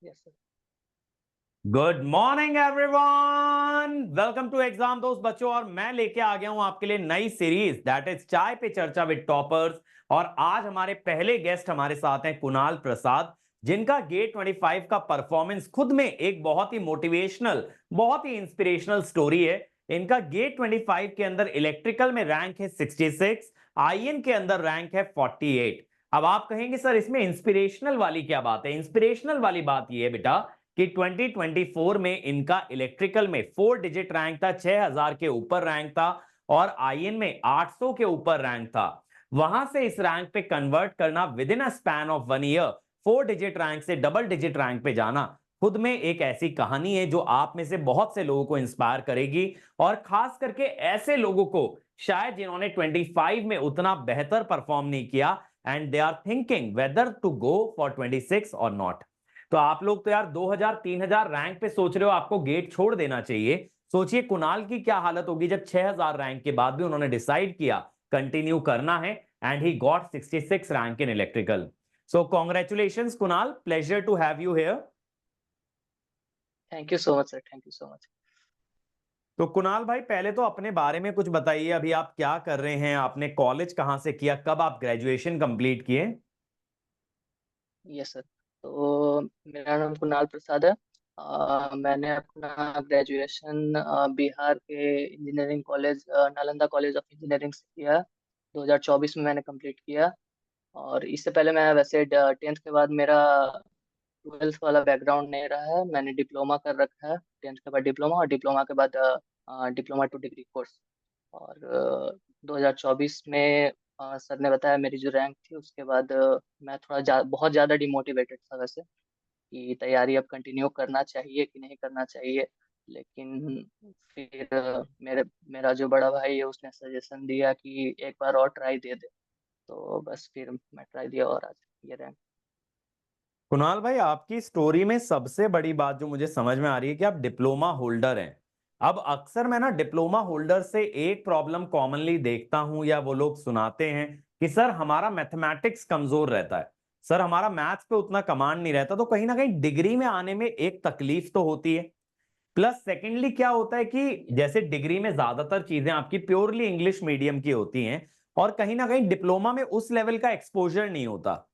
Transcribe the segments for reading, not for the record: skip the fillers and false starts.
Yes sir. Good morning everyone, welcome to exam दोस्त बच्चों। और मैं लेके आ गया हूं आपके लिए नई सीरीज दैट इज चाय पे चर्चा विद टॉपर्स। और आज हमारे पहले गेस्ट हमारे साथ हैं कुणाल प्रसाद, जिनका गेट 25 का परफॉर्मेंस खुद में एक बहुत ही मोटिवेशनल, बहुत ही इंस्पिरेशनल स्टोरी है। इनका गेट 25 के अंदर इलेक्ट्रिकल में रैंक है 66, आईएन के अंदर रैंक है 48। अब आप कहेंगे सर इसमें इंस्पिरेशनल वाली क्या बात है? इंस्पिरेशनल वाली बात यह है बेटा कि 2024 में इनका इलेक्ट्रिकल में 4 डिजिट रैंक था, 6000 के ऊपर रैंक था, और आईएन में 800 के ऊपर रैंक था। वहां से इस रैंक पे कन्वर्ट करना with in a span of 1 year, 4 digit rank से डबल डिजिट रैंक पे जाना, खुद में एक ऐसी कहानी है जो आप में से बहुत से लोगों को इंस्पायर करेगी। और खास करके ऐसे लोगों को शायद जिन्होंने 25 में उतना बेहतर परफॉर्म नहीं किया and they are thinking whether to go for 26 और नॉट। तो आप लोग तो यार 2000 3000 रैंक पे सोच रहे हो आपको गेट छोड़ देना चाहिए। सोचिए कुणाल की क्या हालत होगी जब 6000 रैंक के बाद भी उन्होंने डिसाइड किया कंटिन्यू करना है, and he got 66 rank in electrical. So congratulations Kunal, pleasure to have you here. Thank you so much sir, thank you so much. तो कुणाल भाई, पहले तो अपने बारे में कुछ बताइए, अभी आप क्या कर रहे हैं, आपने कॉलेज कहां से किया, कब आप ग्रेजुएशन कंप्लीट किए? Yes sir. तो मेरा नाम कुणाल प्रसाद है। मैंने अपना ग्रेजुएशन बिहार के engineering college Nalanda college of engineering से किया। 2024 में मैंने कंप्लीट किया। और इससे पहले मैं वैसे 10th के बाद मेरा 12th वाला बैकग्राउंड नहीं रहा है। मैंने डिप्लोमा कर रखा है, 10th के बाद डिप्लोमा, और डिप्लोमा के बाद डिप्लोमा टू डिग्री कोर्स। और 2024 में सर ने बताया मेरी जो रैंक थी, उसके बाद मैं बहुत ज़्यादा डिमोटिवेटेड था वैसे, कि तैयारी अब कंटिन्यू करना चाहिए कि नहीं करना चाहिए। लेकिन फिर मेरा जो बड़ा भाई है उसने सजेशन दिया कि एक बार और ट्राई दे दे। तो बस फिर मैं ट्राई दिया और आज ये रैंक। कुणाल भाई, आपकी स्टोरी में सबसे बड़ी बात जो मुझे समझ में आ रही है कि आप डिप्लोमा होल्डर हैं। अब अक्सर मैं ना डिप्लोमा होल्डर से एक प्रॉब्लम कॉमनली देखता हूं, या वो लोग सुनाते हैं कि सर हमारा मैथमेटिक्स कमजोर रहता है, सर हमारा मैथ्स पे उतना कमांड नहीं रहता। तो कहीं ना कहीं डिग्री में आने में एक तकलीफ तो होती है। प्लस सेकेंडली क्या होता है कि जैसे डिग्री में ज्यादातर चीजें आपकी प्योरली इंग्लिश मीडियम की होती हैं, और कहीं ना कहीं डिप्लोमा में उस लेवल का एक्सपोजर नहीं होता।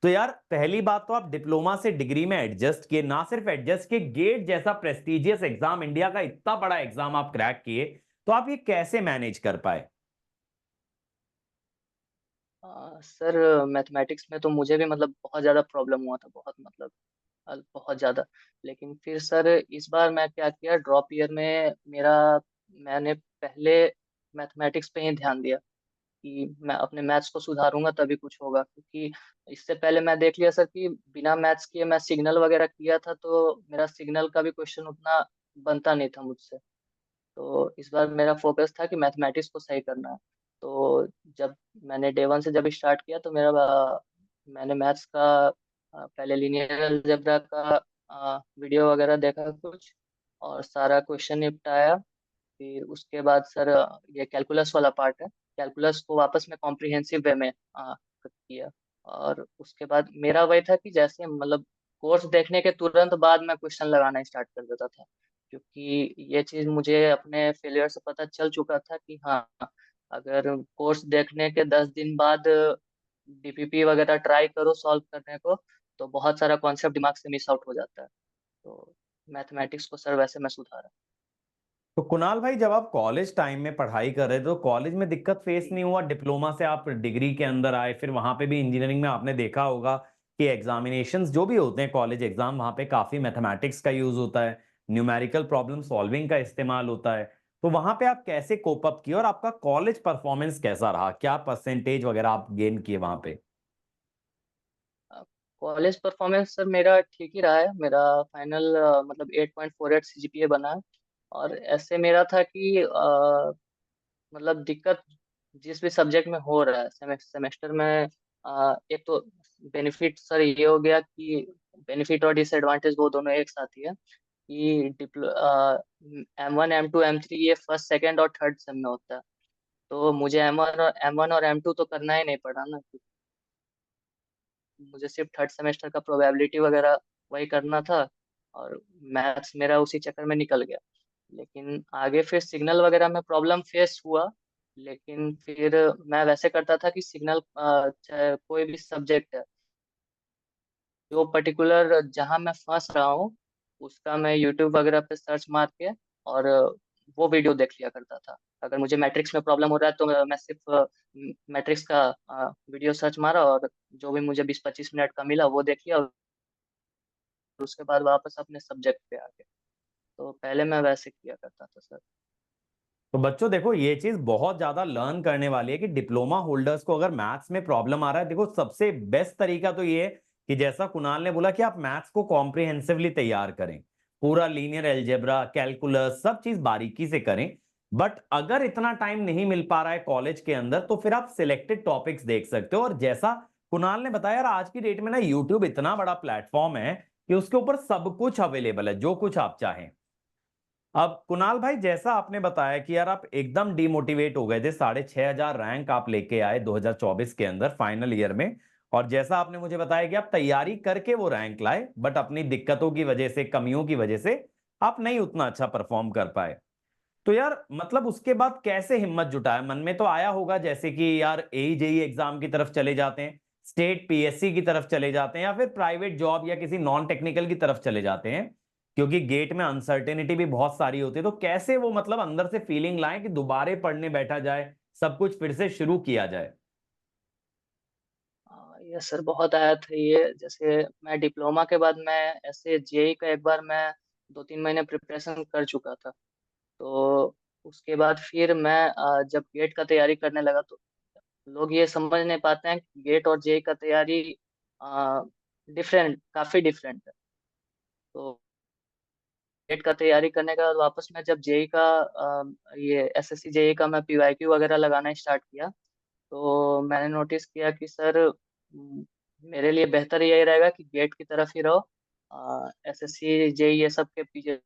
तो यार पहली बात तो आप डिप्लोमा से डिग्री में एडजस्ट किए, ना सिर्फ एडजस्ट किए, गेट जैसा प्रेस्टिजियस एग्जाम, इंडिया का इतना बड़ा एग्जाम आप क्रैक किए। तो आप ये कैसे मैनेज कर पाए? सर मैथमेटिक्स में तो मुझे भी मतलब बहुत ज़्यादा प्रॉब्लम हुआ था, बहुत मतलब बहुत ज़्यादा। लेकिन फिर सर इस बार मैं क्या किया, ड्रॉप ईयर में मेरा मैंने पहले मैथमेटिक्स पे ही ध्यान दिया कि मैं अपने मैथ्स को सुधारूंगा तभी कुछ होगा। क्योंकि इससे पहले मैं देख लिया सर कि बिना मैथ्स किए मैं सिग्नल वगैरह किया था, तो मेरा सिग्नल का भी क्वेश्चन उतना बनता नहीं था मुझसे। तो इस बार मेरा फोकस था कि मैथमेटिक्स को सही करना है। तो जब मैंने डे 1 से जब स्टार्ट किया तो मैंने मैथ्स का पहले लीनियर अलजेब्रा का वीडियो वगैरह देखा कुछ, और सारा क्वेश्चन निपटाया। फिर उसके बाद सर ये कैलकुलस वाला पार्ट है, कैलकुलस को वापस में कॉम्प्रिहेंसिव वे में किया। और उसके बाद मेरा वही था कि जैसे मतलब कोर्स देखने के तुरंत बाद मैं क्वेश्चन लगाना स्टार्ट कर देता था। क्योंकि ये चीज़ मुझे अपने फेलियर से पता चल चुका था कि हाँ, अगर कोर्स देखने के 10 दिन बाद डीपीपी वगैरह ट्राई करो सॉल्व करने को, तो बहुत सारा कॉन्सेप्ट दिमाग से मिस आउट हो जाता है। तो मैथमेटिक्स को सर वैसे मैं सुधारा। तो कुणाल भाई, जब आप कॉलेज टाइम में पढ़ाई कर रहे थे तो कॉलेज में दिक्कत फेस जी। नहीं हुआ? डिप्लोमा से आप डिग्री के अंदर आए, फिर वहां पे भी इंजीनियरिंग में आपने देखा होगा कि एग्जामिनेशंस जो भी होते हैं कॉलेज एग्जाम, वहां पे काफी मैथमेटिक्स का यूज होता है, न्यूमेरिकल प्रॉब्लम सॉल्विंग का इस्तेमाल होता है। तो वहां पे आप कैसे कोप अप किए, और आपका कॉलेज परफॉर्मेंस कैसा रहा, क्या परसेंटेज वगैरह आप गेन किए वहां पे? कॉलेज परफॉर्मेंस सर मेरा ठीक ही रहा है। मेरा फाइनल मतलब 8.48 सीजीपीए बना है। और ऐसे मेरा था कि मतलब दिक्कत जिस भी सब्जेक्ट में हो रहा है सेमेस्टर में, एक तो बेनिफिट सर ये हो गया कि बेनिफिट और डिसएडवांटेज वो दोनों एक साथ ही है कि M1 M2 M3 ये फर्स्ट सेकंड और थर्ड सेम में होता है। तो मुझे M1 और M2 तो करना ही नहीं पड़ा ना। मुझे सिर्फ थर्ड सेमेस्टर का प्रोबेबिलिटी वगैरह वही करना था, और मैथ्स मेरा उसी चक्कर में निकल गया। लेकिन आगे फिर सिग्नल वगैरह में प्रॉब्लम फेस हुआ। लेकिन फिर मैं वैसे करता था कि सिग्नल चाहे कोई भी सब्जेक्ट है, जो पर्टिकुलर जहाँ मैं फंस रहा हूँ, उसका मैं यूट्यूब वगैरह पे सर्च मार के और वो वीडियो देख लिया करता था। अगर मुझे मैट्रिक्स में प्रॉब्लम हो रहा है तो मैं सिर्फ मैट्रिक्स का वीडियो सर्च मारा, और जो भी मुझे 20-25 मिनट का मिला वो देख लिया, और उसके बाद वापस अपने सब्जेक्ट पे आ गए। तो पहले मैं वैसे किया करता था सर। तो बच्चों देखो, ये चीज बहुत ज्यादा लर्न करने वाली है कि डिप्लोमा होल्डर्स को अगर मैथ्स में प्रॉब्लम आ रहा है, देखो सबसे बेस्ट तरीका तो ये है कि जैसा कुणाल ने बोला कि आप मैथ्स को कॉम्प्रिहेंसिवली तैयार करें, पूरा लीनियर अलजेब्रा, कैलकुलस, सब चीज बारीकी से करें। बट अगर इतना टाइम नहीं मिल पा रहा है कॉलेज के अंदर, तो फिर आप सिलेक्टेड टॉपिक्स देख सकते हो। और जैसा कुणाल ने बताया यार, आज की डेट में ना यूट्यूब इतना बड़ा प्लेटफॉर्म है कि उसके ऊपर सब कुछ अवेलेबल है, जो कुछ आप चाहें। अब कुणाल भाई, जैसा आपने बताया कि यार आप एकदम डिमोटिवेट हो गए थे, 6,500 रैंक आप लेके आए 2024 के अंदर फाइनल ईयर में, और जैसा आपने मुझे बताया कि आप तैयारी करके वो रैंक लाए, बट अपनी दिक्कतों की वजह से, कमियों की वजह से आप नहीं उतना अच्छा परफॉर्म कर पाए। तो यार मतलब उसके बाद कैसे हिम्मत जुटाया? मन में तो आया होगा जैसे कि यार एई जेई एग्जाम की तरफ चले जाते हैं, स्टेट पीएससी की तरफ चले जाते हैं, या फिर प्राइवेट जॉब या किसी नॉन टेक्निकल की तरफ चले जाते हैं, क्योंकि गेट में अनसर्टेनिटी भी बहुत सारी होती है। तो कैसे वो मतलब अंदर से फीलिंग लाए कि दोबारे पढ़ने बैठा जाए, सब कुछ फिर से शुरू किया जाए? ये सर बहुत आया था ये। जैसे मैं डिप्लोमा के बाद मैं ऐसे जेई का एक बार मैं 2-3 महीने प्रिपरेशन कर चुका था। तो उसके बाद फिर मैं जब गेट का तैयारी करने लगा, तो लोग ये समझ नहीं पाते हैं कि गेट और जेई का तैयारी काफी डिफरेंट है। तो गेट का तैयारी करने के बाद वापस मैं जब जेई का ये एसएससी जेई का मैं पीवाईक्यू वगैरह लगाना स्टार्ट किया, तो मैंने नोटिस किया कि सर, मेरे लिए बेहतर यही रहेगा कि गेट की तरफ ही रहो, एसएससी जेई ये सब के पीछे,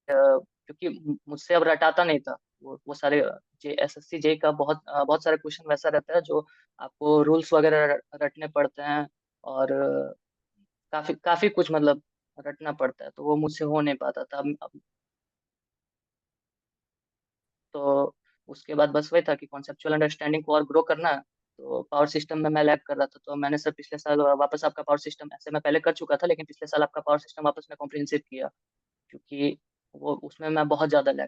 क्योंकि मुझसे अब रटाता नहीं था। वो सारे जे एसएससी जेई का बहुत सारे क्वेश्चन वैसा रहता है जो आपको रूल्स वगैरह रटने पड़ते हैं, और काफी काफी कुछ मतलब रटना पड़ता है, तो वो मुझसे हो नहीं पाता था। तो उसके बाद बस वही था कि कॉन्सेप्चुअल अंडरस्टैंडिंग को और ग्रो करना है। तो पावर सिस्टम में मैं लैग कर रहा था, तो मैंने सर पिछले साल वापस आपका पावर सिस्टम, ऐसे मैं पहले कर चुका था लेकिन पिछले साल आपका पावर सिस्टम वापस मैं कॉम्प्रिहेंसिव किया, क्योंकि वो उसमें मैं बहुत ज़्यादा लैग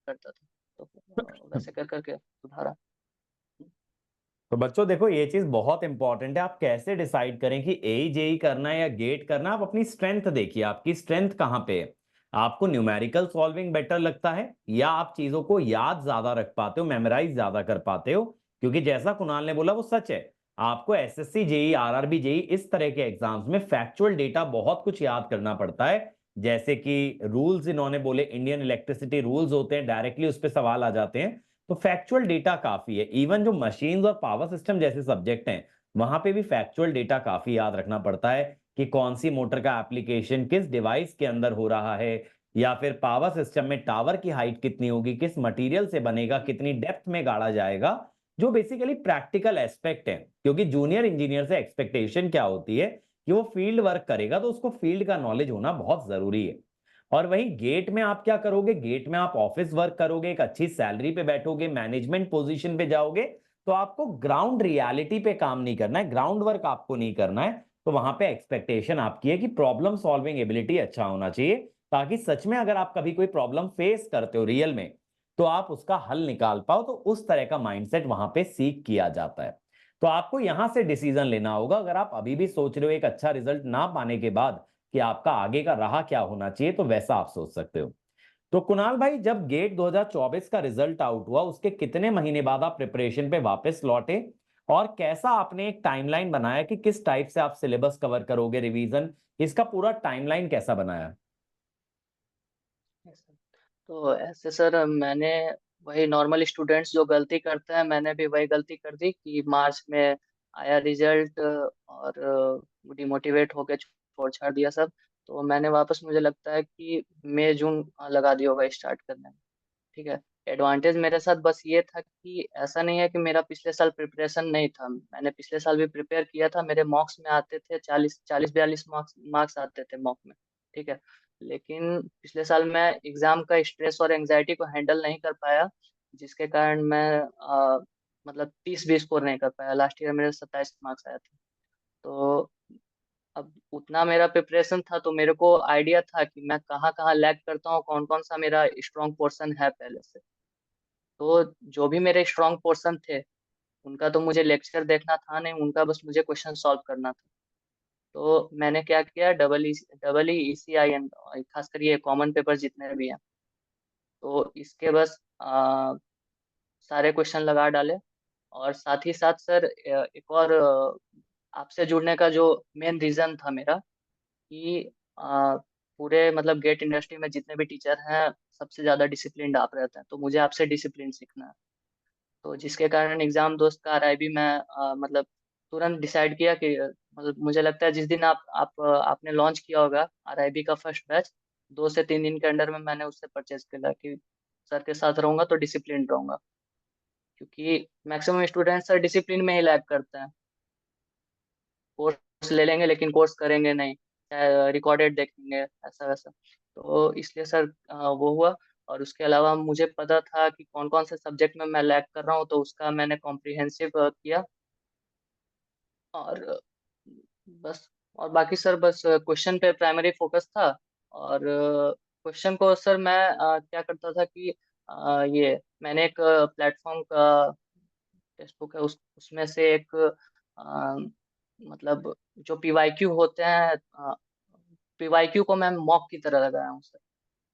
करता था। तो वैसे कर करके सुधारा। तो बच्चों देखो, ये चीज बहुत इंपॉर्टेंट है। आप कैसे डिसाइड करें कि एई जेई करना है या गेट करना है? आप अपनी स्ट्रेंथ देखिए, आपकी स्ट्रेंथ कहाँ पे है। आपको न्यूमेरिकल सॉल्विंग बेटर लगता है, या आप चीजों को याद ज्यादा रख पाते हो, मेमोराइज ज्यादा कर पाते हो? क्योंकि जैसा कुणाल ने बोला वो सच है। आपको एसएससी जेई, आरआरबी जेई, इस तरह के एग्जाम्स में फैक्चुअल डेटा बहुत कुछ याद करना पड़ता है। जैसे कि रूल्स इन्होंने बोले, इंडियन इलेक्ट्रिसिटी रूल्स होते हैं, डायरेक्टली उस पर सवाल आ जाते हैं। तो फैक्चुअल डेटा काफी है। इवन जो मशीन्स और पावर सिस्टम जैसे सब्जेक्ट हैं, वहां पे भी फैक्चुअल डेटा काफी याद रखना पड़ता है कि कौन सी मोटर का एप्लीकेशन किस डिवाइस के अंदर हो रहा है, या फिर पावर सिस्टम में टावर की हाइट कितनी होगी, किस मटेरियल से बनेगा, कितनी डेप्थ में गाड़ा जाएगा, जो बेसिकली प्रैक्टिकल एस्पेक्ट है। क्योंकि जूनियर इंजीनियर से एक्सपेक्टेशन क्या होती है कि वो फील्ड वर्क करेगा, तो उसको फील्ड का नॉलेज होना बहुत जरूरी है। और वहीं गेट में आप क्या करोगे? गेट में आप ऑफिस वर्क करोगे, एक अच्छी सैलरी पे बैठोगे, मैनेजमेंट पोजीशन पे जाओगे, तो आपको ग्राउंड रियलिटी पे काम नहीं करना है, ग्राउंड वर्क आपको नहीं करना है। तो वहां पे एक्सपेक्टेशन आपकी है कि प्रॉब्लम सॉल्विंग एबिलिटी अच्छा होना चाहिए, ताकि सच में अगर आप कभी कोई प्रॉब्लम फेस करते हो रियल में, तो आप उसका हल निकाल पाओ। तो उस तरह का माइंडसेट वहां पे सीख किया जाता है। तो आपको यहां से डिसीजन लेना होगा। अगर आप अभी भी सोच रहे हो एक अच्छा रिजल्ट ना पाने के बाद कि आपका आगे का राह क्या होना चाहिए, तो वैसा आप सोच सकते हो। तो कुणाल भाई, जब गेट 2024 का रिजल्ट आउट हुआ, उसके कितने महीने बाद आप प्रिपरेशन पे वापस लौटे, और कैसा आपने एक टाइमलाइन बनाया कि किस टाइप से आप सिलेबस कवर करोगे, रिवीजन, इसका पूरा टाइमलाइन कैसा बनाया? Yes, sir। तो ऐसे सर, मैंने वही नॉर्मल स्टूडेंट्स जो गलती करते हैं, मैंने भी वही गलती कर दी कि मार्च में आया रिजल्ट और डिमोटिवेट होकर छोड़ छाड़ दिया सब। तो मैंने वापस, मुझे लगता है कि मई जून लगा दिया होगा स्टार्ट करने में। ठीक है। एडवांटेज मेरे साथ बस ये था कि ऐसा नहीं है कि मेरा पिछले साल प्रिपरेशन नहीं था, मैंने पिछले साल भी प्रिपेयर किया था, मेरे मॉक्स में आते थे 40-42 मार्क्स मार्क्स आते थे मॉक में। ठीक है। लेकिन पिछले साल मैं एग्जाम का स्ट्रेस और एंजाइटी को हैंडल नहीं कर पाया, जिसके कारण मैं मतलब 30 भी स्कोर नहीं कर पाया। लास्ट ईयर मेरे 27 मार्क्स आए थे। तो अब उतना मेरा प्रिपरेशन था तो मेरे को आइडिया था कि मैं कहाँ कहाँ लैग करता हूँ, कौन कौन सा मेरा स्ट्रॉन्ग पोर्शन है पहले से। तो जो भी मेरे स्ट्रॉन्ग पोर्शन थे उनका तो मुझे लेक्चर देखना था नहीं, उनका बस मुझे क्वेश्चन सॉल्व करना था। तो मैंने क्या किया, डबल ई ECIN, खासकर ये कॉमन पेपर जितने भी हैं, तो इसके बस सारे क्वेश्चन लगा डाले। और साथ ही साथ सर एक और आपसे जुड़ने का जो मेन रीजन था मेरा कि पूरे मतलब गेट इंडस्ट्री में जितने भी टीचर हैं सबसे ज्यादा डिसिप्लिन्ड आप रहते हैं, तो मुझे आपसे डिसिप्लिन सीखना है। तो जिसके कारण एग्जाम दोस्त का RIB मैं मतलब तुरंत डिसाइड किया कि मतलब मुझे लगता है जिस दिन आपने लॉन्च किया होगा RIB का फर्स्ट बैच, 2 से 3 दिन के अंडर में मैंने उससे परचेज किया कि सर के साथ रहूंगा तो डिसिप्लिन रहूंगा। क्योंकि मैक्सिमम स्टूडेंट सर डिसिप्लिन में ही लैग करते हैं, कोर्स ले लेंगे लेकिन कोर्स करेंगे नहीं, रिकॉर्डेड देखेंगे ऐसा वैसा। तो इसलिए सर वो हुआ। और उसके अलावा मुझे पता था कि कौन कौन से सब्जेक्ट में मैं लैग कर रहा हूँ, तो उसका मैंने कॉम्प्रिहेंसिव किया। और बस, और बाकी सर बस क्वेश्चन पे प्राइमरी फोकस था। और क्वेश्चन को सर मैं क्या करता था कि ये मैंने एक प्लेटफॉर्म का टेक्स्ट बुक है, उसमें से एक मतलब जो PYQ होते हैं, PYQ को मैं मॉक की तरह लगाया हूँ सर।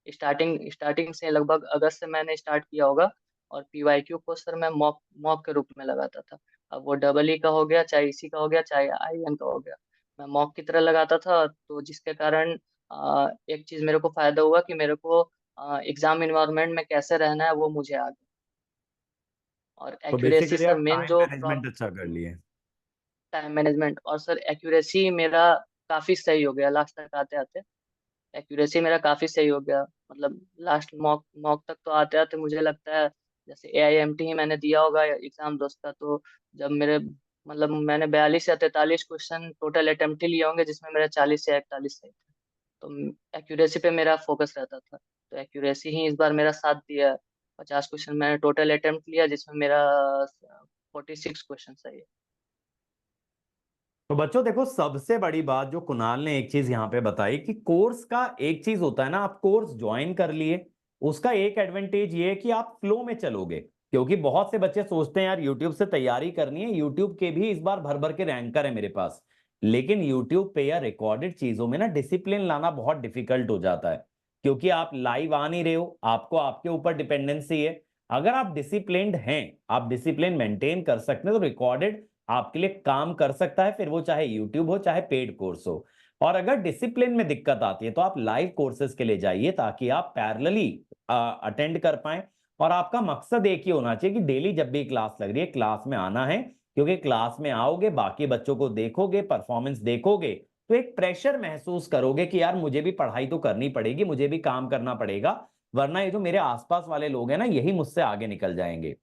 स्टार्टिंग स्टार्टिंग से लगभग अगस्त से मैंने स्टार्ट किया होगा। और PYQ को सर मैं मॉक मॉक के रूप में लगाता था। अब वो डबल ई का हो गया, चाहे इसी का हो गया, चाहे IN का हो गया, मैं मॉक की तरह लगाता था। तो जिसके कारण एक चीज मेरे को फायदा हुआ कि मेरे को एग्जाम इन्वायरमेंट में कैसे रहना है वो मुझे आ गया। और तो एक्यूरेसी बेसिकली सर आप मेन टाइम जो मैनेजमेंट अच्छा कर लिए। टाइम मैनेजमेंट, और सर एक्यूरेसी मेरा काफी सही हो गया लास्ट तक आते आते। एक्यूरेसी मेरा काफी सही हो गया, मतलब लास्ट मॉक मॉक तक तो आते आते मुझे लगता है जैसे AIMT ही मैंने दिया होगा एग्जाम दोस्त का। तो जब मेरे मतलब मैंने 42 या 43 क्वेश्चन टोटल अटेम्प्ट ही लिए होंगे, जिसमें मेरे 40 या 41 सही थे। तो एक्यूरेसी पे मेरा फोकस रहता था, तो एक्यूरेसी ही इस बार मेरा साथ दिया। 50 क्वेश्चन मैंने टोटल अटेम्प्ट लिया, जिसमें मेरा 46 क्वेश्चन सही है। तो बच्चों देखो, सबसे बड़ी बात जो कुणाल ने एक चीज यहाँ पे बताई कि कोर्स का एक चीज होता है ना, आप कोर्स ज्वाइन कर लिए, उसका एक एडवांटेज ये है कि आप फ्लो में चलोगे। क्योंकि बहुत से बच्चे सोचते हैं यार यूट्यूब से तैयारी करनी है, यूट्यूब के भी इस बार भर भर के रैंकर है मेरे पास। लेकिन यूट्यूब पे या रिकॉर्डेड चीजों में ना डिसिप्लिन लाना बहुत डिफिकल्ट हो जाता है। क्योंकि आप लाइव आ नहीं रहे हो, आपको आपके ऊपर डिपेंडेंसी है। अगर आप डिसिप्लिन्ड हैं, आप डिसिप्लिन मेंटेन कर सकते हैं, तो रिकॉर्डेड आपके लिए काम कर सकता है, फिर वो चाहे यूट्यूब हो चाहे पेड कोर्स हो। और अगर डिसिप्लिन में दिक्कत आती है तो आप लाइव कोर्सेज के लिए जाइए, ताकि आप पैरेलली अटेंड कर पाए। और आपका मकसद एक ही होना चाहिए कि डेली जब भी क्लास लग रही है, क्लास में आना है। क्योंकि क्लास में आओगे, बाकी बच्चों को देखोगे, परफॉर्मेंस देखोगे, तो एक प्रेशर महसूस करोगे कि यार मुझे भी पढ़ाई तो करनी पड़ेगी, मुझे भी काम करना पड़ेगा, वरना ये जो मेरे आसपास वाले लोग हैं ना, यही मुझसे आगे निकल जाएंगे।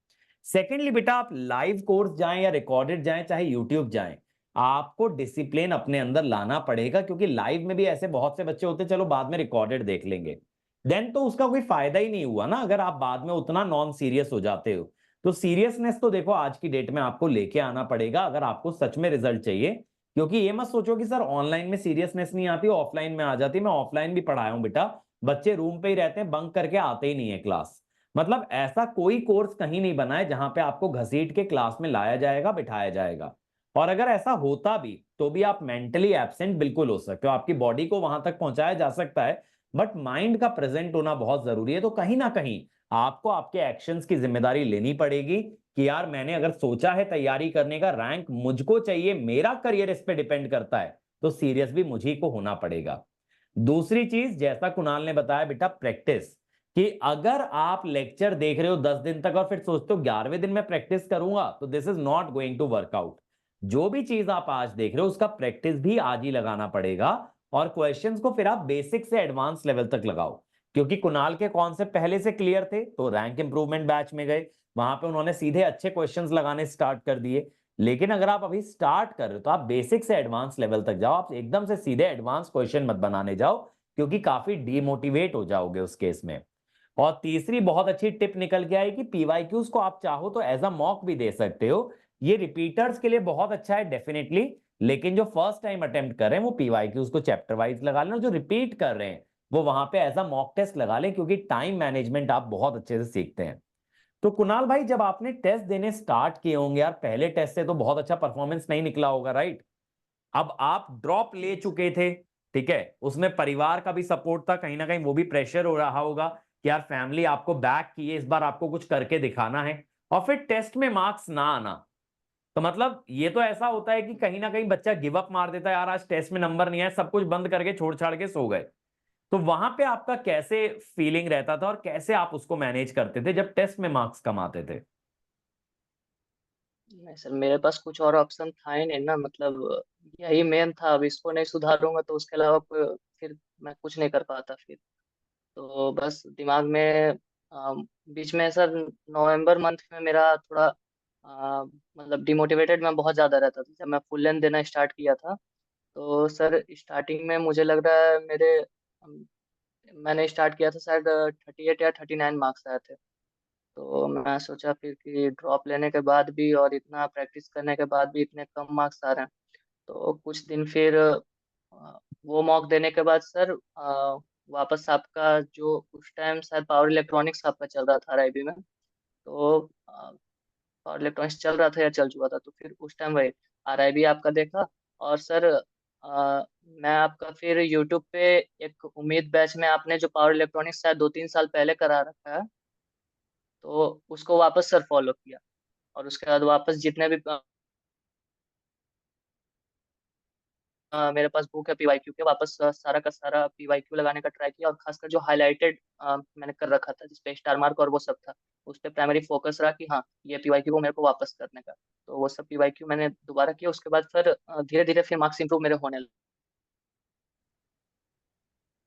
सेकेंडली बेटा, आप लाइव कोर्स जाएं या रिकॉर्डेड जाएं चाहे यूट्यूब जाएं, आपको डिसिप्लिन अपने अंदर लाना पड़ेगा। क्योंकि लाइव में भी ऐसे बहुत से बच्चे होते हैं, चलो बाद में रिकॉर्डेड देख लेंगे, देन तो उसका कोई फायदा ही नहीं हुआ ना, अगर आप बाद में उतना नॉन सीरियस हो जाते हो। तो सीरियसनेस तो देखो आज की डेट में आपको लेके आना पड़ेगा, अगर आपको सच में रिजल्ट चाहिए। क्योंकि ये मत सोचो कि सर ऑनलाइन में सीरियसनेस नहीं आती, ऑफलाइन में आ जाती। मैं ऑफलाइन भी पढ़ाया हूं बेटा, बच्चे रूम पे ही रहते हैं, बंक करके आते ही नहीं है क्लास। मतलब ऐसा कोई कोर्स कहीं नहीं बना है जहां पे आपको घसीट के क्लास में लाया जाएगा, बिठाया जाएगा। और अगर ऐसा होता भी तो भी आप मेंटली एब्सेंट बिल्कुल हो सकते हो, आपकी बॉडी को वहां तक पहुंचाया जा सकता है, बट माइंड का प्रेजेंट होना बहुत जरूरी है। तो कहीं ना कहीं आपको आपके एक्शंस की जिम्मेदारी लेनी पड़ेगी कि यार मैंने अगर सोचा है तैयारी करने का, रैंक मुझको चाहिए, मेरा करियर इस पे डिपेंड करता है, तो सीरियस भी मुझी को होना पड़ेगा। दूसरी चीज, जैसा कुणाल ने बताया बेटा, प्रैक्टिस। कि अगर आप लेक्चर देख रहे हो 10 दिन तक और फिर सोचते हो 11वें दिन में प्रैक्टिस करूंगा, तो this is not going to work out. जो भी चीज आप आज देख रहे हो उसका प्रैक्टिस भी आज ही लगाना पड़ेगा। और क्वेश्चंस को फिर आप बेसिक से एडवांस लेवल तक लगाओ। क्योंकि कुणाल के कॉन्सेप्ट पहले से क्लियर थे, तो रैंक इंप्रूवमेंट बैच में गए, वहां पे उन्होंने सीधे अच्छे क्वेश्चंस लगाने स्टार्ट कर दिए। लेकिन अगर आप अभी स्टार्ट कर रहे हो तो आप बेसिक से एडवांस लेवल तक जाओ, आप एकदम से सीधे एडवांस क्वेश्चन मत बनाने जाओ, क्योंकि काफी डीमोटिवेट हो जाओगे उस केस में। और तीसरी बहुत अच्छी टिप निकल के आई कि पीवाईक्यूज को आप चाहो तो एज अ मॉक भी दे सकते हो। ये रिपीटर्स के लिए बहुत अच्छा है डेफिनेटली, लेकिन जो फर्स्ट टाइम अटेम्प्ट कर रहे हैं वो पीवाईक्यूज को चैप्टर वाइज लगा लेना, जो रिपीट कर रहे हैं वो वहां पे एज अ मॉक टेस्ट लगा लें, क्योंकि टाइम मैनेजमेंट आप बहुत अच्छे से सीखते हैं। तो कुणाल भाई, जब आपने टेस्ट देने स्टार्ट किए होंगे यार, पहले टेस्ट से तो बहुत अच्छा परफॉर्मेंस नहीं निकला होगा, राइट? अब आप ड्रॉप ले चुके थे, ठीक है, उसमें परिवार का भी सपोर्ट था, कहीं ना कहीं वो भी प्रेशर हो रहा होगा कि यार फैमिली आपको बैक किए, इस बार आपको कुछ करके दिखाना है, और फिर टेस्ट में मार्क्स ना आना, तो मतलब ये तो ऐसा होता है कि कहीं ना कहीं बच्चा गिव अप मार देता है, यार आज टेस्ट में नंबर नहीं आया, सब कुछ बंद करके छोड़ छाड़ के सो गए। तो वहां पे आपका कैसे फीलिंग रहता था और कैसे आप उसको मैनेज करते थे जब टेस्ट में मार्क्स कम आते थे? नहीं सर, मेरे पास कुछ और ऑप्शन था ही नहीं ना, मतलब यही मेन था। अब इसको नहीं सुधारूंगा तो उसके अलावा फिर मैं कुछ नहीं कर पाता फिर। तो बस दिमाग में बीच में सर नवंबर मंथ में मेरा थोड़ा मतलब डिमोटिवेटेड मैं बहुत ज़्यादा रहता था जब मैं फुल लेंथ देना स्टार्ट किया था। तो सर स्टार्टिंग में मुझे लग रहा है मैंने स्टार्ट किया था शायद 38 या 39 मार्क्स आए थे। तो मैं सोचा फिर कि ड्रॉप लेने के बाद भी और इतना प्रैक्टिस करने के बाद भी इतने कम मार्क्स आ रहे हैं, तो कुछ दिन फिर वो मॉक देने के बाद सर वापस आपका जो उस टाइम शायद पावर इलेक्ट्रॉनिक्स आपका चल रहा था आरआईबी में। तो पावर इलेक्ट्रॉनिक्स चल रहा था या चल चुका था, तो फिर उस टाइम वही आरआईबी आपका देखा। और सर मैं आपका फिर यूट्यूब पे एक उम्मीद बैच में आपने जो पावर इलेक्ट्रॉनिक्स शायद 2-3 साल पहले करा रखा है, तो उसको वापस सर फॉलो किया। और उसके बाद वापस जितने भी मेरे पास बुक है पीवाईक्यू के, वापस सारा का सारा पीवाईक्यू लगाने का ट्राई किया। और खासकर जो हाईलाइटेड मैंने कर रखा था जिसपे स्टार मार्क और वो सब था, उस पे प्राइमरी फोकस रहा कि हाँ ये पीवाईक्यू को मेरे को वापस करने का। तो वो सब पीवाईक्यू मैंने दोबारा किया। उसके बाद फिर धीरे धीरे फिर मार्क्स इंप्रूव मेरे होने लगे।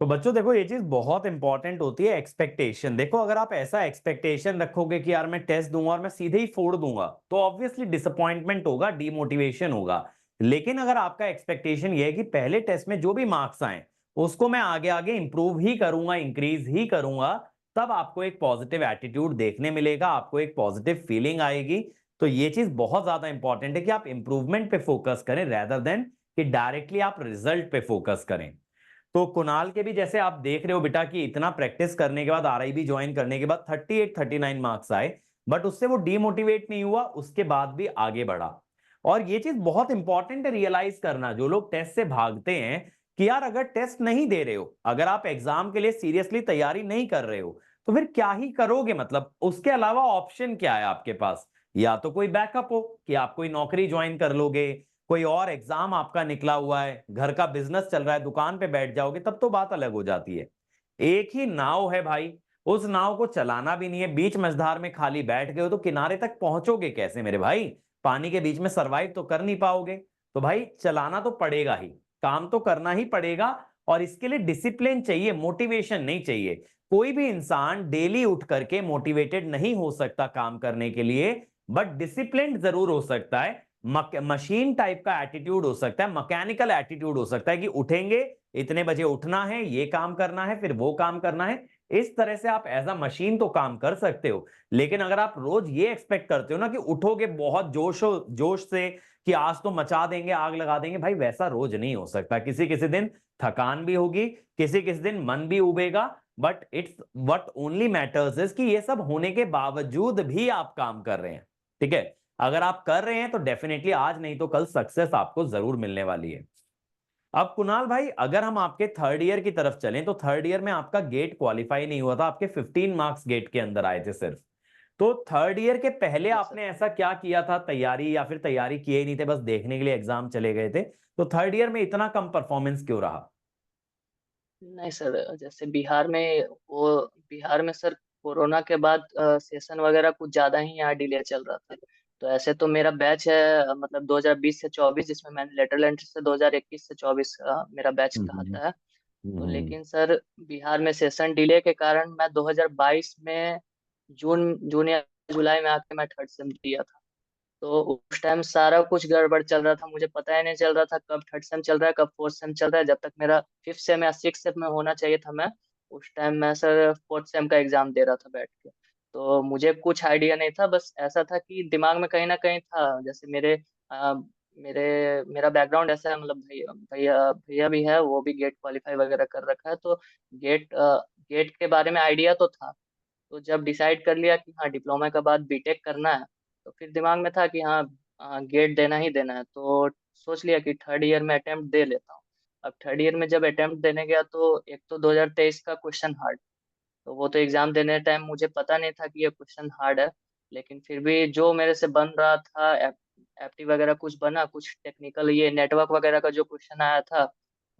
तो बच्चों देखो, ये चीज बहुत इंपॉर्टेंट होती है, एक्सपेक्टेशन। देखो, अगर आप ऐसा एक्सपेक्टेशन रखोगे कि यार मैं टेस्ट दूंगा और मैं सीधे ही फोड़ दूंगा, तो ऑब्वियसली डिसअपॉइंटमेंट होगा, डिमोटिवेशन होगा। लेकिन अगर आपका एक्सपेक्टेशन ये है कि पहले टेस्ट में जो भी मार्क्स आए उसको मैं आगे आगे इंप्रूव ही करूंगा, इंक्रीज ही करूंगा, तब आपको एक पॉजिटिव एटीट्यूड देखने मिलेगा, आपको एक पॉजिटिव फीलिंग आएगी। तो ये चीज बहुत ज्यादा इंपॉर्टेंट है कि आप इंप्रूवमेंट पे फोकस करें रेदर देन कि डायरेक्टली आप रिजल्ट पे फोकस करें। तो कुणाल के भी जैसे आप देख रहे हो बेटा कि इतना प्रैक्टिस करने के बाद, आरआईबी ज्वाइन करने के बाद 38-39 मार्क्स आए, बट उससे वो डीमोटिवेट नहीं हुआ, उसके बाद भी आगे बढ़ा। और ये चीज बहुत इंपॉर्टेंट है रियलाइज करना, जो लोग टेस्ट से भागते हैं, कि यार अगर टेस्ट नहीं दे रहे हो, अगर आप एग्जाम के लिए सीरियसली तैयारी नहीं कर रहे हो, तो फिर क्या ही करोगे? मतलब उसके अलावा ऑप्शन क्या है आपके पास? या तो कोई बैकअप हो कि आप कोई नौकरी ज्वाइन कर लोगे, कोई और एग्जाम आपका निकला हुआ है, घर का बिजनेस चल रहा है, दुकान पे बैठ जाओगे, तब तो बात अलग हो जाती है। एक ही नाव है भाई, उस नाव को चलाना भी नहीं है, बीच मझधार में खाली बैठ गए हो, तो किनारे तक पहुंचोगे कैसे मेरे भाई? पानी के बीच में सरवाइव तो कर नहीं पाओगे। तो भाई चलाना तो पड़ेगा ही, काम तो करना ही पड़ेगा, और इसके लिए डिसिप्लिन चाहिए, मोटिवेशन नहीं चाहिए। कोई भी इंसान डेली उठ करके मोटिवेटेड नहीं हो सकता काम करने के लिए, बट डिसिप्लिन जरूर हो सकता है। मशीन टाइप का एटीट्यूड हो सकता है, मैकेनिकल एटीट्यूड हो सकता है कि उठेंगे, इतने बजे उठना है, ये काम करना है, फिर वो काम करना है। इस तरह से आप एज अ मशीन तो काम कर सकते हो, लेकिन अगर आप रोज ये एक्सपेक्ट करते हो ना कि उठोगे बहुत जोश से कि आज तो मचा देंगे, आग लगा देंगे, भाई वैसा रोज नहीं हो सकता। किसी किसी दिन थकान भी होगी, किसी किसी दिन मन भी उबेगा, but it's what only matters is कि ये सब होने के बावजूद भी आप काम कर रहे हैं। ठीक है, अगर आप कर रहे हैं तो डेफिनेटली आज नहीं तो कल सक्सेस आपको जरूर मिलने वाली है। अब कुणाल भाई, अगर हम आपके थर्ड ईयर की तरफ चलें, तो थर्ड ईयर में आपका गेट क्वालिफाई नहीं हुआ था, आपके 15 मार्क्स गेट के अंदर आए थे सिर्फ। तो थर्ड ईयर के पहले जी सर। आपने ऐसा क्या किया था तैयारी, या फिर तैयारी किए ही नहीं थे, बस देखने के लिए एग्जाम चले गए थे? तो थर्ड ईयर में इतना कम परफॉर्मेंस क्यों रहा? नहीं सर, जैसे बिहार में सर कोरोना के बाद सेशन वगैरह कुछ ज़्यादा ही यहाँ डिले चल रहा था। तो ऐसे तो मेरा बैच है मतलब 2020 से 24, जिसमें मैंने लेटरल एंट्री से 2021 से 24 मेरा बैच हम्म। कहता है। तो हम्म। लेकिन सर बिहार में सेशन डिले के कारण मैं 2022 में जून जून या जुलाई में आके मैं थर्ड सेम दिया था। तो उस टाइम सारा कुछ गड़बड़ चल रहा था, मुझे पता ही नहीं चल रहा था कब थर्ड सेम चल रहा है कब फोर्थ सेम चल रहा है। जब तक मेरा फिफ्थ सेम या सिक्स सेम में होना चाहिए था, मैं उस टाइम मैं सर फोर्थ सेम का एग्जाम दे रहा था बैठ के। तो मुझे कुछ आइडिया नहीं था, बस ऐसा था कि दिमाग में कहीं ना कहीं था। जैसे अ, मेरा बैकग्राउंड ऐसा है, मतलब भैया भैया भैया भी है, वो भी गेट क्वालिफाई वगैरह कर रखा है, तो गेट गेट के बारे में आइडिया तो था। तो जब डिसाइड कर लिया कि हाँ डिप्लोमा के बाद बीटेक करना है, तो फिर दिमाग में था कि हाँ गेट देना ही देना है। तो सोच लिया कि थर्ड ईयर में अटेम्प्ट दे लेता हूँ। अब थर्ड ईयर में जब अटेम्प्ट देने गया तो एक तो 2023 का क्वेश्चन हार्ड, तो वो तो एग्जाम देने टाइम मुझे पता नहीं था कि ये क्वेश्चन हार्ड है। लेकिन फिर भी जो मेरे से बन रहा था, एप्टी वगैरह कुछ बना, कुछ टेक्निकल ये नेटवर्क वगैरह का जो क्वेश्चन आया था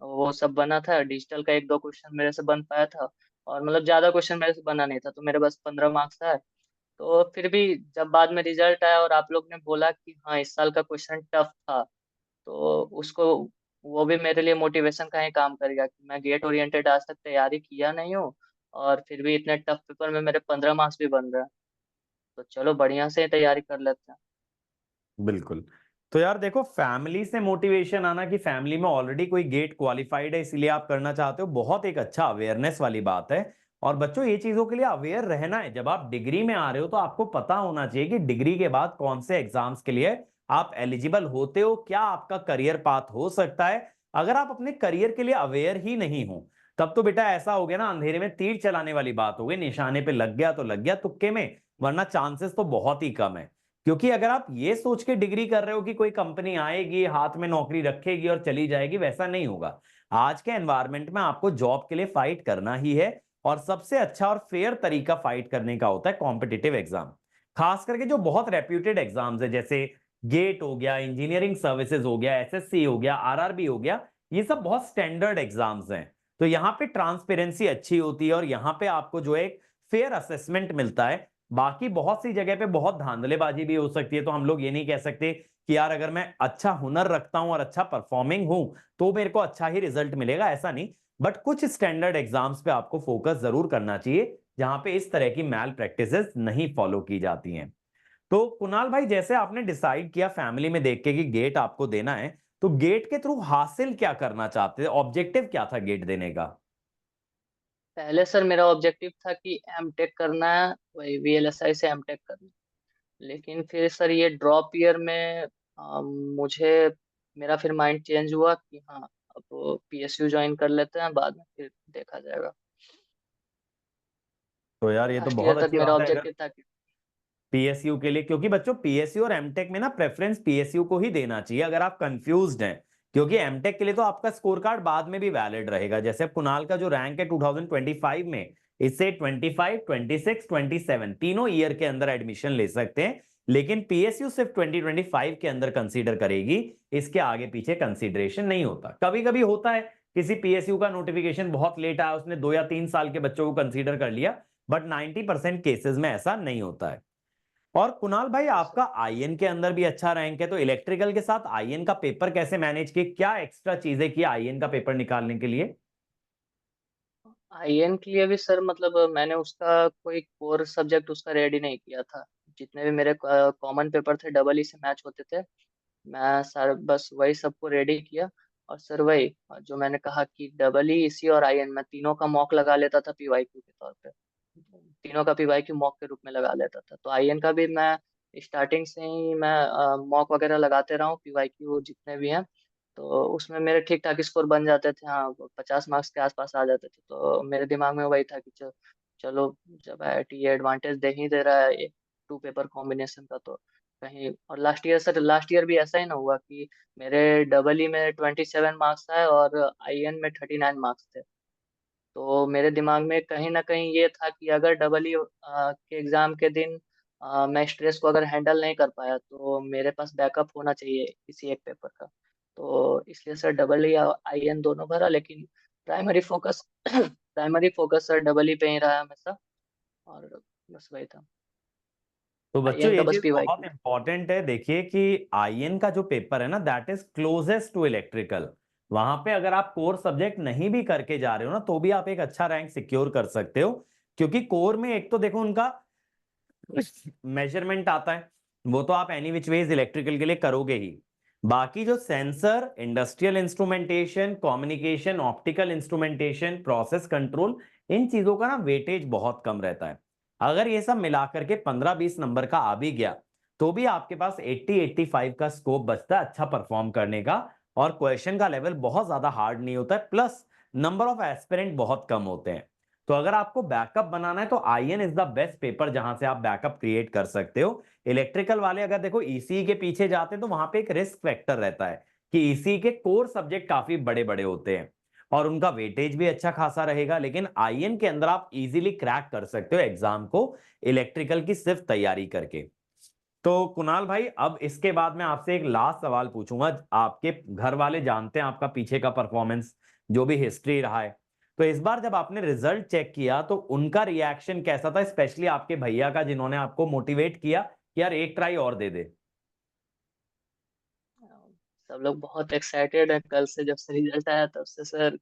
वो सब बना था। डिजिटल का एक दो क्वेश्चन मेरे से बन पाया था, और मतलब ज्यादा क्वेश्चन मेरे से बना नहीं था, तो मेरे बस 15 मार्क्स आए। तो फिर भी जब बाद में रिजल्ट आया और आप लोग ने बोला कि हाँ इस साल का क्वेश्चन टफ था, तो उसको वो भी मेरे लिए मोटिवेशन का ही काम करेगा कि मैं गेट ओरिएंटेड आज तक तैयारी किया नहीं हूँ, और फिर भी इतने टफ पेपर में मेरे 15 मार्क्स भी बन रहे हैं। तो चलो बढ़िया से ही तैयारी कर लेते हैं। बिल्कुल। तो यार देखो, फैमिली से मोटिवेशन आना कि फैमिली में ऑलरेडी कोई गेट क्वालिफाइड है इसलिए आप करना चाहते हो, बहुत एक अच्छा अवेयरनेस वाली बात है। और बच्चों, ये चीजों के लिए अवेयर रहना है। जब आप डिग्री में आ रहे हो तो आपको पता होना चाहिए कि डिग्री के बाद कौन से एग्जाम्स के लिए आप एलिजिबल होते हो, क्या आपका करियर पाथ हो सकता है। अगर आप अपने करियर के लिए अवेयर ही नहीं हो, तब तो बेटा ऐसा हो गया ना, अंधेरे में तीर चलाने वाली बात हो गई। निशाने पे लग गया तो लग गया तुक्के में, वरना चांसेस तो बहुत ही कम है। क्योंकि अगर आप ये सोच के डिग्री कर रहे हो कि कोई कंपनी आएगी, हाथ में नौकरी रखेगी और चली जाएगी, वैसा नहीं होगा। आज के एनवायरनमेंट में आपको जॉब के लिए फाइट करना ही है। और सबसे अच्छा और फेयर तरीका फाइट करने का होता है कॉम्पिटिटिव एग्जाम। खास करके जो बहुत रेप्यूटेड एग्जाम्स है, जैसे गेट हो गया, इंजीनियरिंग सर्विसेज हो गया, एसएससी हो गया, आरआरबी हो गया, ये सब बहुत स्टैंडर्ड एग्जाम्स हैं। तो यहाँ पे ट्रांसपेरेंसी अच्छी होती है और यहाँ पे आपको जो है एक फेयर असेसमेंट मिलता है। बाकी बहुत सी जगह पे बहुत धांधलेबाजी भी हो सकती है, तो हम लोग ये नहीं कह सकते कि यार अगर मैं अच्छा हुनर रखता हूं और अच्छा परफॉर्मिंग हूं तो मेरे को अच्छा ही रिजल्ट मिलेगा, ऐसा नहीं। बट कुछ स्टैंडर्ड एग्जाम्स पे आपको फोकस जरूर करना चाहिए जहां पे इस तरह की मैल प्रैक्टिसेस नहीं फॉलो की जाती हैं। तो कुणाल भाई, जैसे आपने डिसाइड किया फैमिली में देख के कि गेट आपको देना है, तो गेट के थ्रू हासिल क्या करना चाहते थे? ऑब्जेक्टिव क्या था गेट देने का? पहले सर मेरा ऑब्जेक्टिव था कि एम टेक करना है, वही वीएलएसआई से एम टेक करना है। लेकिन फिर सर ये ड्रॉप ईयर में मुझे मेरा फिर माइंड चेंज हुआ कि हाँ अब पीएसयू ज्वाइन कर लेते हैं, बाद में फिर देखा जाएगा। तो तो यार ये तो लास्ट ईयर बहुत तक अच्छी मेरा बात है अगर ऑब्जेक्टिव था कि पीएसयू के लिए, क्योंकि बच्चों पीएसयू और एमटेक में ना प्रेफरेंस पीएसयू को ही देना चाहिए अगर आप कंफ्यूज्ड हैं। क्योंकि एमटेक के लिए तो आपका स्कोर कार्ड बाद में भी वैलिड रहेगा। जैसे अब कुणाल का जो रैंक है 2025 में, इससे 25, 26, 27 तीनों ईयर के अंदर एडमिशन ले सकते हैं। लेकिन पीएसयू सिर्फ 2025 के अंदर कंसीडर करेगी, इसके आगे पीछे कंसीडरेशन नहीं होता। कभी कभी होता है किसी पीएसयू का नोटिफिकेशन बहुत लेट आया, उसने 2 या 3 साल के बच्चों को कंसीडर कर लिया, बट 90% केसेस में ऐसा नहीं होता है। और कुणाल भाई, आपका आईएन के अंदर भी अच्छा रैंक है, तो इलेक्ट्रिकल के साथ आईएन का पेपर कैसे मैनेज किए? क्या एक्स्ट्रा चीजें की आईएन का पेपर निकालने के लिए? आईएन के लिए भी सर मतलब मैंने उसका कोई कोर सब्जेक्ट उसका रेडी नहीं किया था। जितने भी मेरे कॉमन पेपर थे डबल ई से मैच होते थे, मैं सर बस वही सबको रेडी किया। और सर वही जो मैंने कहा कि डबल ई इसी और आईएन मैं तीनों का मॉक लगा लेता था पीवाईक्यू के तौर पे। तीनों का पीवाईक्यू मॉक के रूप में लगा लेता था। तो आईएन का भी मैं स्टार्टिंग से ही मैं मॉक वगैरह लगाते रहा हूँ, पीवाईक्यू जितने भी हैं। तो उसमें मेरे ठीक ठाक स्कोर बन जाते थे, हाँ 50 मार्क्स के आसपास आ जाते थे। तो मेरे दिमाग में वही था कि चलो जब आईआईटी एडवांटेज दे ही दे रहा है टू पेपर कॉम्बिनेशन का, तो कहीं। और लास्ट ईयर भी ऐसा ही ना हुआ कि मेरे डबल ई में 27 मार्क्स आए और आईएन में 39 मार्क्स थे। तो मेरे दिमाग में कहीं ना कहीं ये था कि अगर डबल ई के एग्जाम के दिन मैं स्ट्रेस को अगर हैंडल नहीं कर पाया, तो मेरे पास बैकअप होना चाहिए किसी एक पेपर का। तो इसलिए सर डबल ई आईएन दोनों भरा, लेकिन primary focus primary focus sir double E पे ही रहा हमेशा। और बस वही था, तो बच्चों, आईएन का ये बस चीज बहुत पीवाईक्यू। इंपॉर्टेंट है। देखिए कि आईएन का जो पेपर है ना, that is closest to electrical. वहां पे अगर आप कोर सब्जेक्ट नहीं भी करके जा रहे हो ना, तो भी आप एक अच्छा रैंक सिक्योर कर सकते हो, क्योंकि कोर में एक तो देखो उनका मेजरमेंट आता है, वो तो आप एनी विच वेज इलेक्ट्रिकल के लिए करोगे ही। बाकी जो sensor, industrial instrumentation, communication, optical instrumentation, process control, इन चीजों का ना वेटेज बहुत कम रहता है। अगर ये सब मिलाकर के 15-20 नंबर का आ भी गया, तो भी आपके पास 80-85 का स्कोप बचता है अच्छा परफॉर्म करने का, और क्वेश्चन का लेवल बहुत ज्यादा हार्ड नहीं होता है, प्लस नंबर ऑफ एस्पिरेंट बहुत कम होते हैं। तो अगर आपको बैकअप बनाना है तो IN is the best paper जहां से आप बैकअप क्रिएट कर सकते हो। इलेक्ट्रिकल वाले अगर देखो ईसीई के पीछे जाते हैं तो वहां पे एक रिस्क फैक्टर रहता है कि ईसीई के कोर सब्जेक्ट काफी बड़े बड़े होते हैं और उनका वेटेज भी अच्छा खासा रहेगा, लेकिन आईएन के अंदर आप इजीली क्रैक कर सकते हो एग्जाम को इलेक्ट्रिकल की सिर्फ तैयारी करके। तो कुणाल भाई, अब इसके बाद मैं आपसे एक लास्ट सवाल पूछूंगा। आपके घर वाले जानते हैं आपका पीछे का परफॉर्मेंस, जो भी हिस्ट्री रहा है, तो इस बार जब आपने रिजल्ट चेक किया तो उनका रिएक्शन कैसा था, स्पेशली आपके भैया का जिन्होंने आपको मोटिवेट किया कि यार एक ट्राई और दे दे। सब लोग बहुत एक्साइटेड है कल से, जब से रिजल्ट आया तब से सर।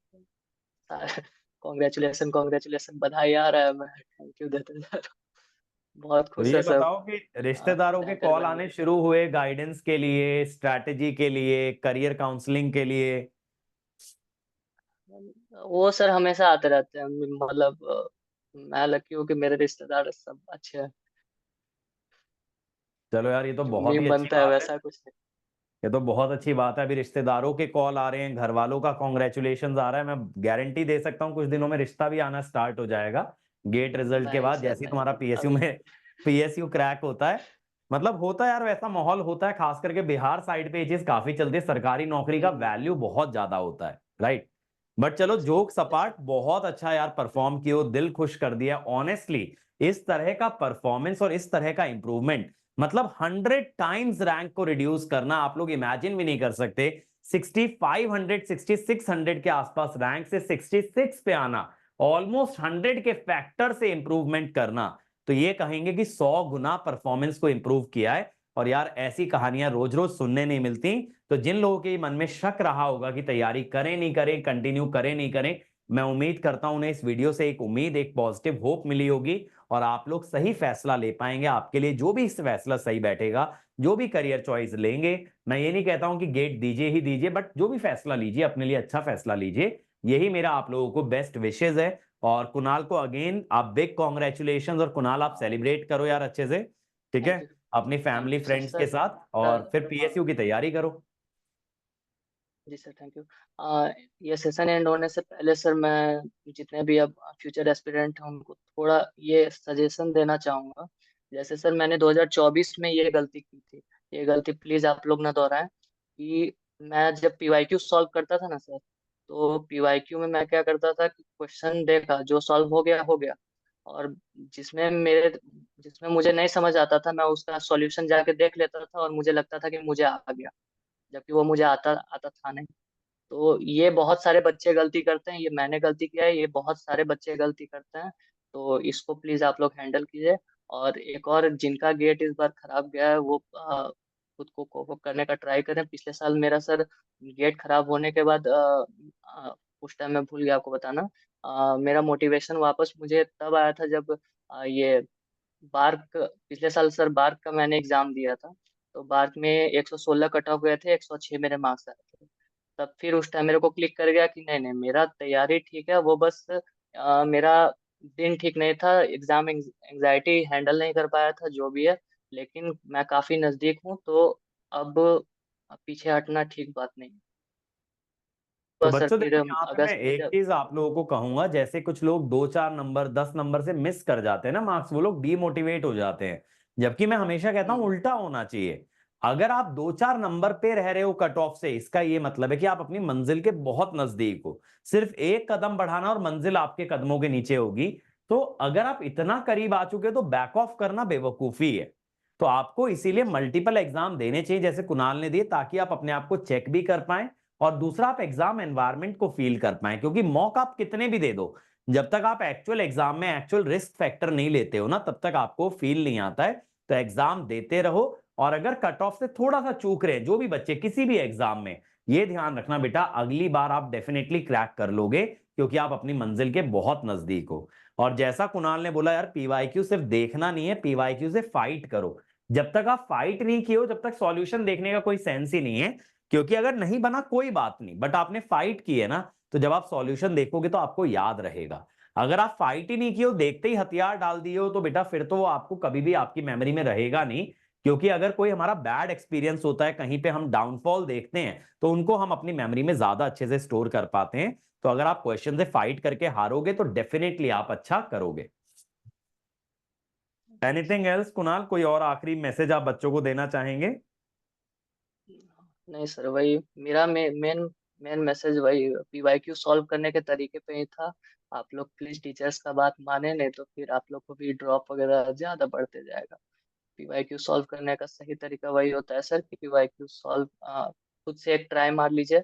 कॉन्ग्रेचुलेशन कॉन्ग्रेचुलेशन, बधाई आ रहा है, मैं थैंक यू देते जा रहा हूँ। बहुत तो खुश ये है सब। बताओ कि रिश्तेदारों के बैंकर कॉल बन आने गए। शुरू हुए गाइडेंस के लिए, स्ट्रैटेजी के लिए, करियर काउंसलिंग के लिए? वो सर हमेशा आते रहते हैं, मतलब मैं लकी हूँ कि मेरे रिश्तेदार सब अच्छे हैं। चलो यार, ये तो जो बहुत ही मीम अच्छी बनता है बात है। वैसा कुछ नहीं। ये तो बहुत अच्छी बात है। अभी रिश्तेदारों के कॉल आ रहे हैं, घर वालों का कॉन्ग्रेचुलेशन आ रहा है, मैं गारंटी दे सकता हूँ कुछ दिनों में रिश्ता भी आना स्टार्ट हो जाएगा गेट रिजल्ट के नहीं बाद, सर जैसे ही तुम्हारा नहीं, पीएसयू अभी में पीएसयू क्रैक होता है। मतलब होता है यार, वैसा माहौल होता है, खास करके बिहार साइड पे ये चीज काफी चलती है, सरकारी नौकरी का वैल्यू बहुत ज्यादा होता है, राइट। बट चलो, yes jokes yes apart, sir. बहुत अच्छा यार परफॉर्म किए हो, दिल खुश कर दिया ऑनेस्टली। इस तरह का परफॉर्मेंस और इस तरह का इंप्रूवमेंट, मतलब 100 टाइम्स रैंक को रिड्यूस करना, आप लोग इमेजिन भी नहीं कर सकते। 6500 6600 के आसपास रैंक से 66 पे आना, ऑलमोस्ट 100 के फैक्टर से इंप्रूवमेंट करना, तो ये कहेंगे कि 100 गुना परफॉर्मेंस को इंप्रूव किया है। और यार ऐसी कहानियां रोज रोज सुनने नहीं मिलती। तो जिन लोगों के मन में शक रहा होगा कि तैयारी करें नहीं करें, कंटिन्यू करें नहीं करें, मैं उम्मीद करता हूं उन्हें इस वीडियो से एक उम्मीद, एक पॉजिटिव होप मिली होगी, और आप लोग सही फैसला ले पाएंगे। आपके लिए जो भी इस फैसला सही बैठेगा, जो भी करियर चॉइस लेंगे, मैं ये नहीं कहता हूं कि गेट दीजिए ही दीजिए, बट जो भी फैसला लीजिए अपने लिए अच्छा फैसला लीजिए। यही मेरा आप लोगों को बेस्ट विशेज है। और कुणाल को अगेन आप बिग कॉन्ग्रेचुलेशन, और कुणाल आप सेलिब्रेट करो यार अच्छे से, ठीक है, थैंक यू। अपनी thank family you sir. Friends के सर साथ, कल, और फिर हाँ पीएसयू की तैयारी करो। जी सर, थैंक यू। ये सेशन एंड होने से पहले सर, मैं जितने भी अब फ्यूचर एस्पिरेंट हैं उनको थोड़ा ये सजेशन देना चाहूँगा। जैसे सर मैंने 2024 में ये गलती की थी, ये गलती प्लीज़ आप लोग ना दोहराएं। कि मैं जब पीवाईक्यू सॉल्व करता था ना सर, तो पीवाईक्यू में मैं क्या करता था कि क्वेश्चन देखा, जो सॉल्व हो गया, और जिसमें मुझे नहीं समझ आता था, मैं उसका सॉल्यूशन जाके देख लेता था और मुझे लगता था कि मुझे आ गया, जबकि वो मुझे आता आता था नहीं। तो ये बहुत सारे बच्चे गलती करते हैं, ये मैंने गलती किया है, ये बहुत सारे बच्चे गलती करते हैं। तो इसको प्लीज आप लोग हैंडल कीजिए। और एक और, जिनका गेट इस बार खराब गया है वो खुद को कोप अप करने का ट्राई करें। पिछले साल मेरा सर गेट खराब होने के बाद उस टाइम मैं भूल गया आपको बताना, मेरा मोटिवेशन वापस मुझे तब आया था जब ये बार्क, पिछले साल सर बार्क का मैंने एग्जाम दिया था। तो बार्क में 116 कट ऑफ गए थे, 106 मेरे मार्क्स आए थे। तब फिर उस टाइम मेरे को क्लिक कर गया कि नहीं नहीं, मेरा तैयारी ठीक है, वो बस मेरा दिन ठीक नहीं था, एग्जाम एंजाइटी हैंडल नहीं कर पाया था, जो भी है। लेकिन मैं काफी नजदीक हूँ, तो अब पीछे हटना ठीक बात नहीं है। तो बस सर, बच्चों फिर देखो, यहाँ पे मैं अगस्त में एक जब, चीज आप लोगों को कहूंगा, जैसे कुछ लोग 2-4 नंबर 10 नंबर से मिस कर जाते हैं ना मार्क्स, वो लोग डीमोटिवेट हो जाते हैं, जबकि मैं हमेशा कहता हूँ हम्म, उल्टा होना चाहिए। अगर आप 2-4 नंबर पे रह रहे हो कट ऑफ से, इसका ये मतलब है कि आप अपनी मंजिल के बहुत नजदीक हो, सिर्फ एक कदम बढ़ाना और मंजिल आपके कदमों के नीचे होगी। तो अगर आप इतना करीब आ चुके तो बैक ऑफ करना बेवकूफी है। तो आपको इसीलिए यस मल्टीपल एग्जाम देने चाहिए जैसे कुणाल ने दिए, ताकि आप अपने आप को चेक भी कर पाए, और दूसरा आप एग्जाम एनवायरनमेंट को फील कर पाए। क्योंकि मॉक आप कितने भी दे दो, जब तक आप एक्चुअल एग्जाम में एक्चुअल रिस्क फैक्टर नहीं लेते हो ना, तब तक आपको फील नहीं आता है। तो एग्जाम देते रहो, और अगर कट ऑफ से थोड़ा सा चूक रहे हैं जो भी बच्चे किसी भी एग्जाम में, ये ध्यान रखना बेटा, अगली बार आप डेफिनेटली क्रैक कर लोगे क्योंकि आप अपनी मंजिल के बहुत नजदीक हो। और जैसा कुणाल ने बोला यार, पीवाईक्यू सिर्फ देखना नहीं है, पीवाईक्यू से फाइट करो। जब तक आप फाइट नहीं किए हो जब तक सॉल्यूशन देखने का कोई सेंस ही नहीं है, क्योंकि अगर नहीं बना कोई बात नहीं, बट आपने फाइट की है ना, तो जब आप सॉल्यूशन देखोगे तो आपको याद रहेगा। अगर आप फाइट ही नहीं किए हो, देखते ही हथियार डाल दिए हो, तो बेटा फिर तो वो आपको कभी भी आपकी मेमोरी में रहेगा नहीं। क्योंकि अगर कोई हमारा बैड एक्सपीरियंस होता है, कहीं पे हम डाउनफॉल देखते हैं, तो उनको हम अपनी मेमोरी में ज्यादा अच्छे से स्टोर कर पाते हैं। तो अगर आप क्वेश्चन से फाइट करके हारोगे तो डेफिनेटली आप अच्छा करोगे। एनीथिंग एल्स कुणाल, कोई और आखिरी मैसेज आप बच्चों को देना चाहेंगे? नहीं सर, वही मेरा मेन मेन मैसेज वही पीवाईक्यू सॉल्व करने के तरीके पे ही था। आप लोग प्लीज टीचर्स का बात माने, नहीं तो फिर आप लोग को भी ड्रॉप वगैरह ज्यादा बढ़ते जाएगा। पीवाईक्यू सॉल्व करने का सही तरीका वही होता है सर कि पीवाईक्यू सॉल्व खुद से एक ट्राई मार लीजिए,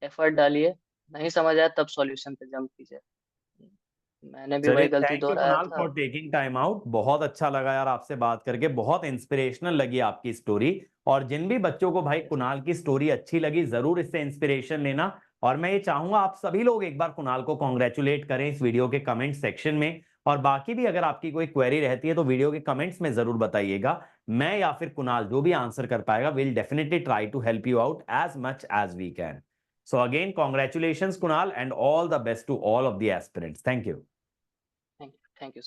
एफर्ट डालिए, नहीं समझ आया तब सॉल्यूशन पे जंप कीजिए। मैंने भी चलिए, वही गलती थैंक यू दोहराया कुणाल था। For taking time out. बहुत अच्छा लगा यार आपसे बात करके, बहुत इंस्पिरेशनल लगी आपकी स्टोरी। और जिन भी बच्चों को भाई यस। कुणाल की स्टोरी अच्छी लगी, जरूर इससे इंस्पिरेशन लेना। और मैं ये चाहूंगा आप सभी लोग एक बार कुणाल को कॉन्ग्रेचुलेट करें इस वीडियो के कमेंट सेक्शन में। और बाकी भी अगर आपकी कोई क्वेरी रहती है तो वीडियो के कमेंट्स में जरूर बताइएगा। मैं या फिर कुणाल जो भी आंसर कर पाएगा, will definitely try to help you out as much as we can. So again congratulation Kunal, and all the best to all of the aspirants. Thank you. Thank you. Thank you.